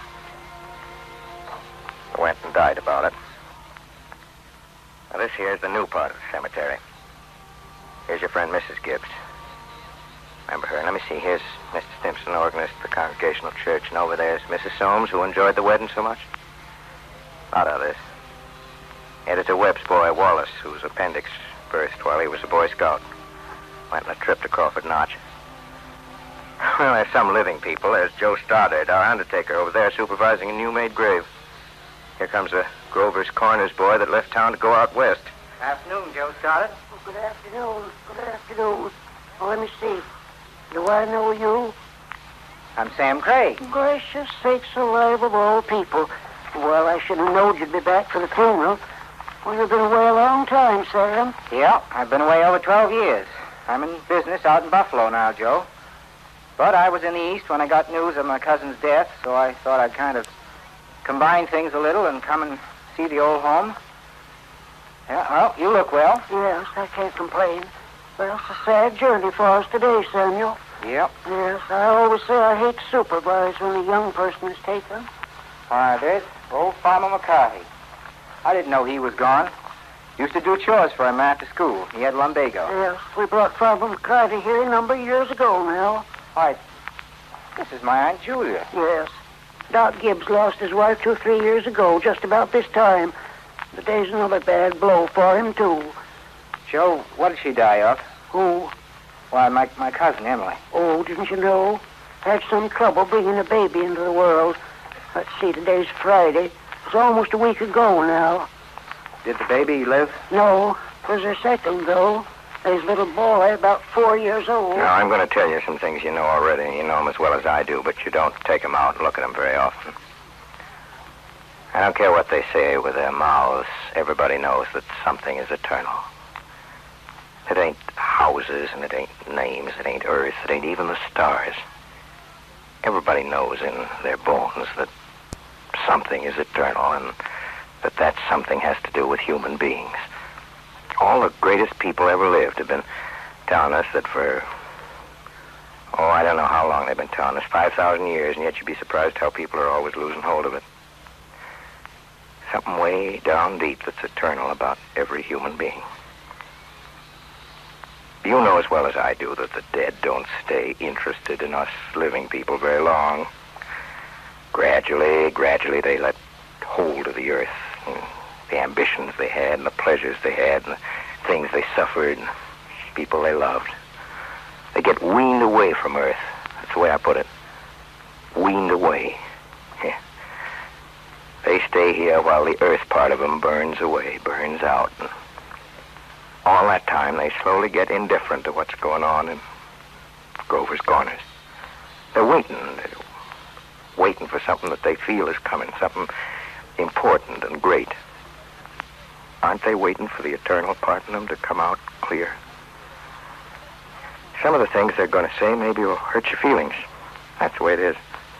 I went and died about it. Now, this here's the new part of the cemetery. Here's your friend, Mrs. Gibbs. Remember her? Let me see. Here's Mr. Stimson, organist of the Congregational Church, and over there's Mrs. Soames, who enjoyed the wedding so much. A lot of others. Editor Webb's boy, Wallace, whose appendix burst while he was a Boy Scout. Went on a trip to Crawford Notch. Well, there's some living people. There's Joe Stoddard, our undertaker, over there supervising a new-made grave. Here comes a Grover's Corners boy that left town to go out west. Afternoon, Joe Stoddard. Oh, good afternoon. Good afternoon. Oh, let me see. Do I know you? I'm Sam Craig. Gracious sakes alive of all people. Well, I should have known you'd be back for the funeral. Well, you've been away a long time, Sam. Yeah, I've been away over 12 years. I'm in business out in Buffalo now, Joe. But I was in the East when I got news of my cousin's death, so I thought I'd kind of combine things a little and come and see the old home. Yeah, well, you look well. Yes, I can't complain. Well, it's a sad journey for us today, Samuel. Yep. Yes, I always say I hate to supervise when a young person is taken. There's old Farmer McCarthy. I didn't know he was gone. Used to do chores for him after school. He had lumbago. Yes, we brought Farmer McCarthy here a number of years ago now. Why, this is my Aunt Julia. Yes. Doc Gibbs lost his wife 2-3 years ago, just about this time. The day's another bad blow for him, too. Joe, what did she die of? Who? Why, my cousin, Emily. Oh, didn't you know? Had some trouble bringing a baby into the world. Let's see, today's Friday. It's almost a week ago now. Did the baby live? No, it was her second, though. His little boy, about 4 years old. Now, I'm going to tell you some things you know already. You know them as well as I do, but you don't take them out and look at them very often. I don't care what they say with their mouths. Everybody knows that something is eternal. It ain't houses, and it ain't names, it ain't earth, it ain't even the stars. Everybody knows in their bones that something is eternal, and that something has to do with human beings. All the greatest people ever lived have been telling us that for, I don't know how long they've been telling us, 5,000 years, and yet you'd be surprised how people are always losing hold of it. Something way down deep that's eternal about every human being. You know as well as I do that the dead don't stay interested in us living people very long. Gradually, they let hold of the earth, and the ambitions they had, and the pleasures they had, and the things they suffered, and people they loved. They get weaned away from earth. That's the way I put it. Weaned away. Yeah. They stay here while the earth part of them burns away, burns out. And all that time, they slowly get indifferent to what's going on in Grover's Corners. They're waiting for something that they feel is coming, something important and great. Aren't they waiting for the eternal part in them to come out clear? Some of the things they're going to say maybe will hurt your feelings. That's the way it is.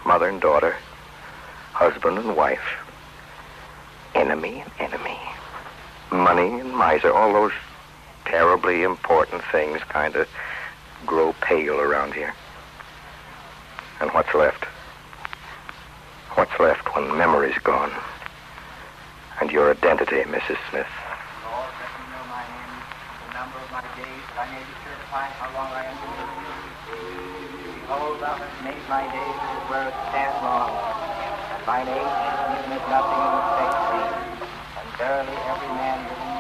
Mother and daughter, husband and wife, enemy and enemy, money and miser, all those terribly important things kind of grow pale around here. And what's left? What's left when memory's gone? And your identity, Mrs. Smith. Lord, let me know my end, the number of my days, that I may be sure to find how long I am to live. Behold, thou hast made my days as it were a stamp long, and mine age even as nothing in respect to thee. And verily every man living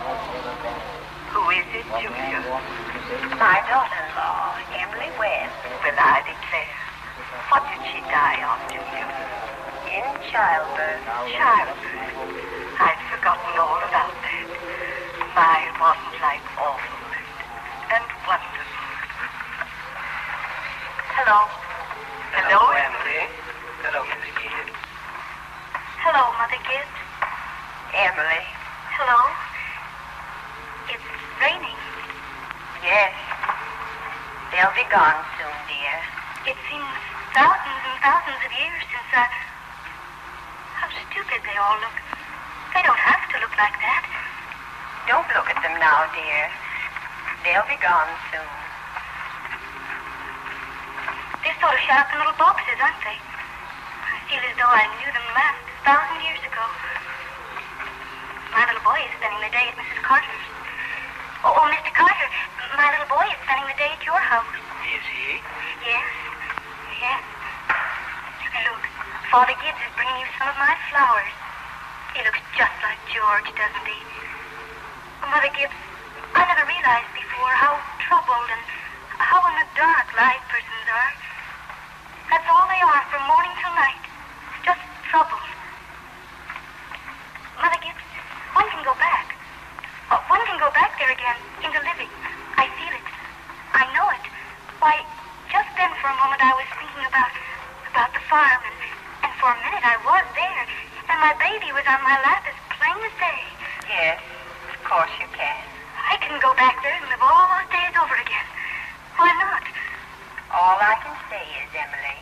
was ever best. Who is it, Julia? My daughter-in-law, Emily Webb. Will I declare? What did she die of, Julia? In childbirth. Childbirth? I'd forgotten all about that. Mine wasn't like awful and wonderful. Hello. Hello, Emily. Hello, Mrs. Gibb. Hello, Mother Gibb. Emily. Hello. It's raining. Yes. They'll be gone soon, dear. It seems thousands and thousands of years since How stupid they all look. They don't have to look like that. Don't look at them now, dear. They'll be gone soon. They're sort of sharp in little boxes, aren't they? I feel as though I knew them last 1,000 years ago. My little boy is spending the day at Mrs. Carter's. Oh, Mr. Carter, my little boy is spending the day at your house. Is he? Yes. Yes. Look, Father Gibbs is bringing you some of my flowers. He looks just like George, doesn't he? Mother Gibbs, I never realized before how troubled and how in the dark live persons are. That's all they are from morning till night. Just troubled. Mother Gibbs, one can go back. One can go back there again, into living. I feel it. I know it. Why, just then for a moment I was thinking about the farm, and for a minute I was there, and my baby was on my lap as plain as day. Yes, of course you can. I can go back there and live all those days over again. Why not? All I can say is, Emily,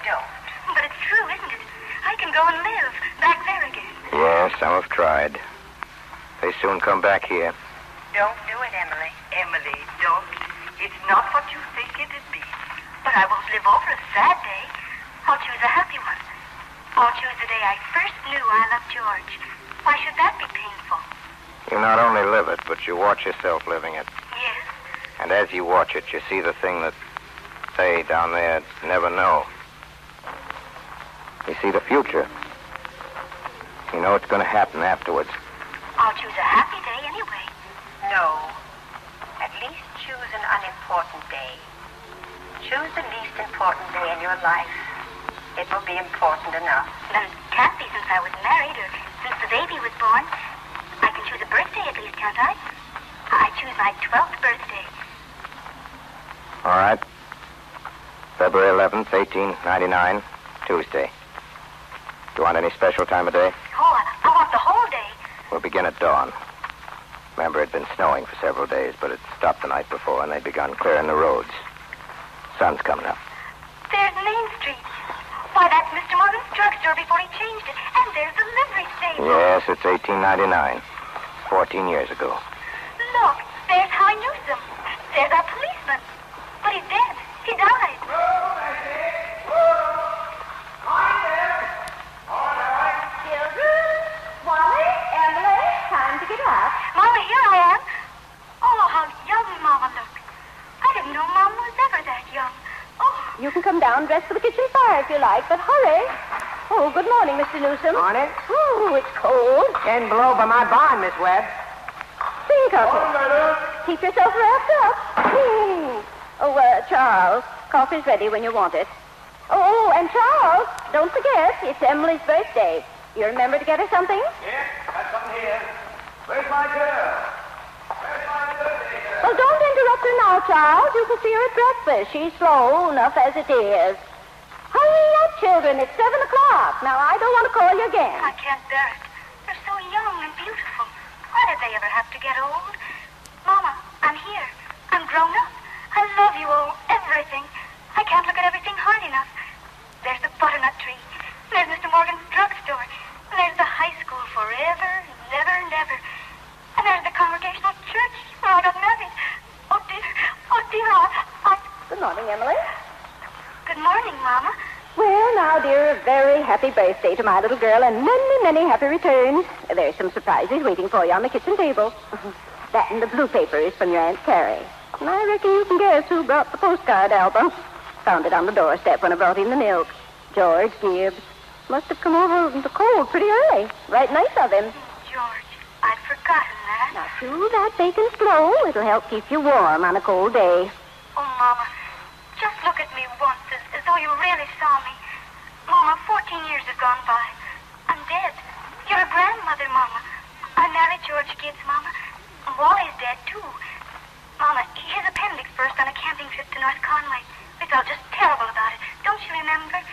don't. But it's true, isn't it? I can go and live back there again. Yes, some have tried. They soon come back here. Don't do it, Emily. Emily, don't. It's not what you think it'd be. But I won't live over a sad day. I'll choose a happy one. I'll choose the day I first knew I loved George. Why should that be painful? You not only live it, but you watch yourself living it. Yes. And as you watch it, you see the thing that they down there never know. You see the future. You know what's going to happen afterwards. I'll choose a happy day anyway. No. At least choose an unimportant day. Choose the least important day in your life. It will be important enough. Then it can't be since I was married or since the baby was born. I can choose a birthday at least, can't I? I choose my 12th birthday. All right. February 11th, 1899, Tuesday. Do you want any special time of day? Oh, I want the whole day. We'll begin at dawn. Remember, it had been snowing for several days, but it stopped the night before, and they'd begun clearing the roads. Sun's coming up. There's Main Street. Why, that's Mr. Morgan's drugstore before he changed it. And there's the livery stable. Yes, it's 1899. 14 years ago. There's our policeman. But he's dead. He died. Children, Wally, Emily, time to get up. Mama, here I am. Oh, how young Mama looked. I didn't know Mama was ever that young. Oh. You can come down dressed for the kitchen fire if you like, but hurry. Oh, good morning, Mr. Newsom. Morning. Oh, it's cold. 10 below by my barn, Miss Webb. Think of it. Keep yourself wrapped up. Oh, Charles, coffee's ready when you want it. Oh, and Charles, don't forget, it's Emily's birthday. You remember to get her something? Yes, got something here. Where's my girl? Where's my birthday girl? Well, don't interrupt her now, Charles. You can see her at breakfast. She's slow enough as it is. Hurry up, children. It's 7 o'clock. Now, I don't want to call you again. I can't bear it. They're so young and beautiful. Why did they ever have to get old? Mama, I'm here. I'm grown up. I love you all, everything. I can't look at everything hard enough. There's the butternut tree. There's Mr. Morgan's drugstore. There's the high school forever, never, never. And there's the congregational church where I got married. Oh, dear, Good morning, Emily. Good morning, Mama. Well, now, dear, a very happy birthday to my little girl and many, many happy returns. There's some surprises waiting for you on the kitchen table. That and the blue paper is from your Aunt Carrie. And I reckon you can guess who brought the postcard album. Found it on the doorstep when I brought in the milk. George Gibbs. Must have come over in the cold pretty early. Right nice of him. George, I'd forgotten that. Now, chew that bacon slow. It'll help keep you warm on a cold day. Oh, Mama, just look at me once as though you really saw me. Mama, 14 years have gone by. I'm dead. You're a grandmother, Mama. I married George Gibbs, Mama. Wally's dead, too. Mama, his appendix burst on a camping trip to North Conway. We felt just terrible about it. Don't you remember?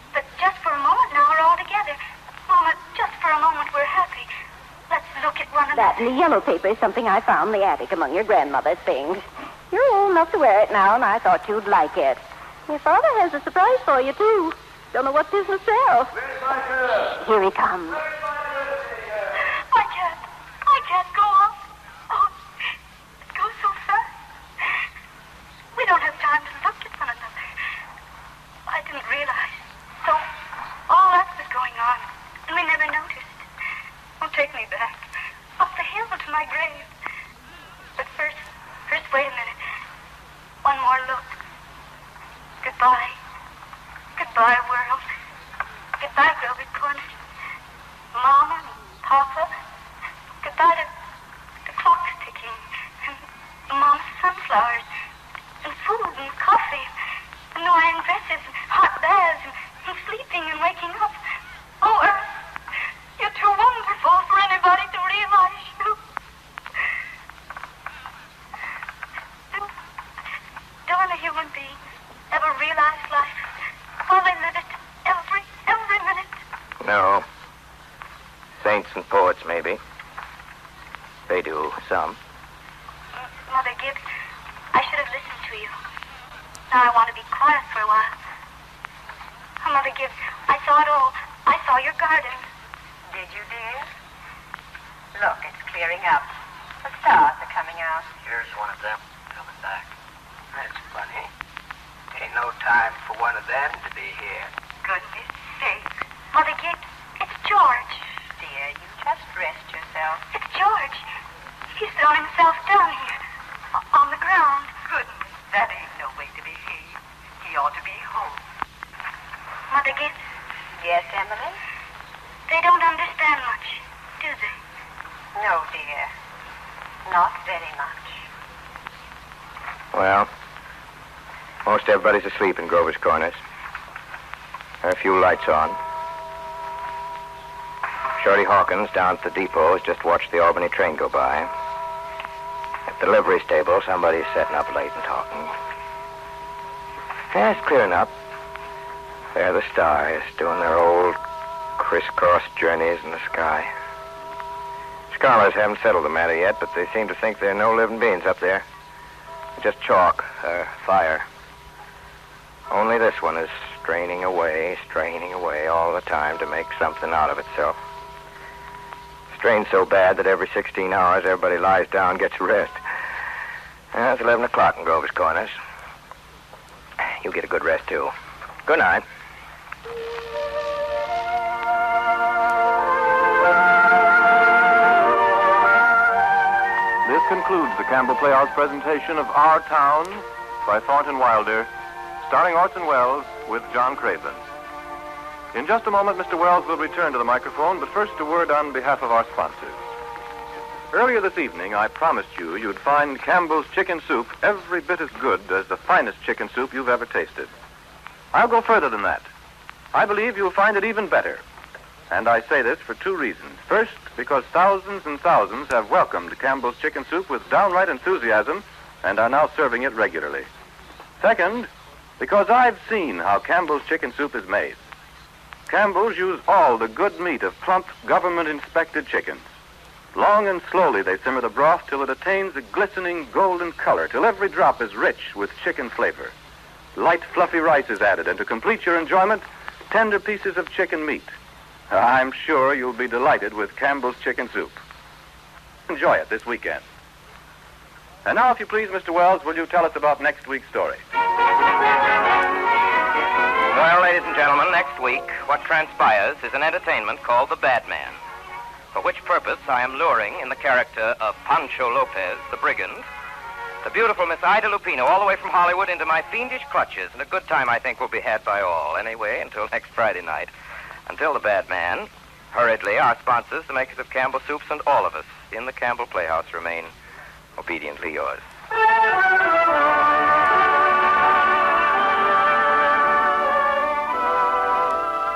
But just for a moment now, we're all together. Mama, just for a moment, we're happy. Let's look at one another. That and the yellow paper is something I found in the attic among your grandmother's things. You're old enough to wear it now, and I thought you'd like it. Your father has a surprise for you, too. Don't know what 'tis himself. Where's my girl? Here he comes. Where's my birthday girl? I can't go on. Oh, it goes so fast. We don't have time to look at one another. I didn't realize. So, all that was going on, and we never noticed. Oh, take me back. Up the hill to my grave. But first, wait a minute. One more look. Goodbye. Goodbye, world. Goodbye, Velvet Corners. Mama, Papa. Goodbye to the clocks ticking. And Mom's sunflowers. And food and coffee. And new iron dresses and hot baths and sleeping and waking up. Oh, Earth, you're too wonderful for anybody to realize you. Don't a human being ever realize life while they live it every minute? No. Saints and poets, maybe. They do, some. Mother Gibbs, I should have listened to you. Now I want to be quiet for a while. Oh, Mother Gibbs, I saw it all. I saw your garden. Did you, dear? Look, it's clearing up. The stars are coming out. Here's one of them coming back. That's funny. Ain't no time for one of them to be here. Goodness sakes. Mother Gibbs, it's George. Dear, you just rest yourself. It's George. He's throwing himself down here on the ground. Goodness, that ain't no way to behave. He ought to be home. Mother Gibbs, Yes, Emily? they don't understand much, do they? No, dear. Not very much. Well, most everybody's asleep in Grover's Corners. There are a few lights on. Shorty Hawkins down at the depot has just watched the Albany train go by. At the livery stable, somebody's sitting up late and talking. Yeah, it's clearing up. There are the stars doing their old crisscross journeys in the sky. Scholars haven't settled the matter yet, but they seem to think there are no living beings up there. They're just chalk, fire. Only this one is straining away all the time to make something out of itself. Strained so bad that every 16 hours everybody lies down and gets rest. It's 11 o'clock in Grover's Corners. You get a good rest, too. Good night. This concludes the Campbell Playhouse presentation of Our Town by Thornton Wilder, starring Orson Welles with John Craven. In just a moment, Mr. Wells will return to the microphone, but first a word on behalf of our sponsors. Earlier this evening, I promised you'd find Campbell's chicken soup every bit as good as the finest chicken soup you've ever tasted. I'll go further than that. I believe you'll find it even better. And I say this for two reasons. First, because thousands and thousands have welcomed Campbell's chicken soup with downright enthusiasm and are now serving it regularly. Second, because I've seen how Campbell's chicken soup is made. Campbell's use all the good meat of plump, government-inspected chickens. Long and slowly they simmer the broth till it attains a glistening golden color, till every drop is rich with chicken flavor. Light, fluffy rice is added, and to complete your enjoyment, tender pieces of chicken meat. I'm sure you'll be delighted with Campbell's chicken soup. Enjoy it this weekend. And now, if you please, Mr. Wells, will you tell us about next week's story? Well, ladies and gentlemen, next week, what transpires is an entertainment called The Bad Man, for which purpose I am luring in the character of Pancho Lopez, the brigand, the beautiful Miss Ida Lupino, all the way from Hollywood into my fiendish clutches, and a good time I think will be had by all. Anyway, until next Friday night. Until The Bad Man, hurriedly, our sponsors, the makers of Campbell Soups, and all of us in the Campbell Playhouse remain obediently yours.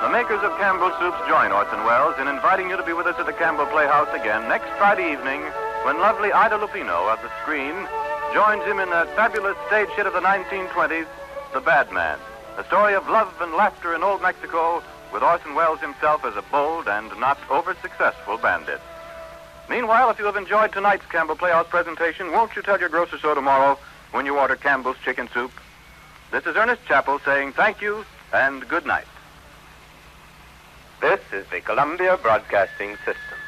The makers of Campbell Soups join Orson Welles in inviting you to be with us at the Campbell Playhouse again next Friday evening when lovely Ida Lupino of the screen joins him in that fabulous stage hit of the 1920s, The Bad Man, a story of love and laughter in old Mexico with Orson Welles himself as a bold and not over-successful bandit. Meanwhile, if you have enjoyed tonight's Campbell Playhouse presentation, won't you tell your grocer so tomorrow when you order Campbell's chicken soup? This is Ernest Chappell saying thank you and good night. This is the Columbia Broadcasting System.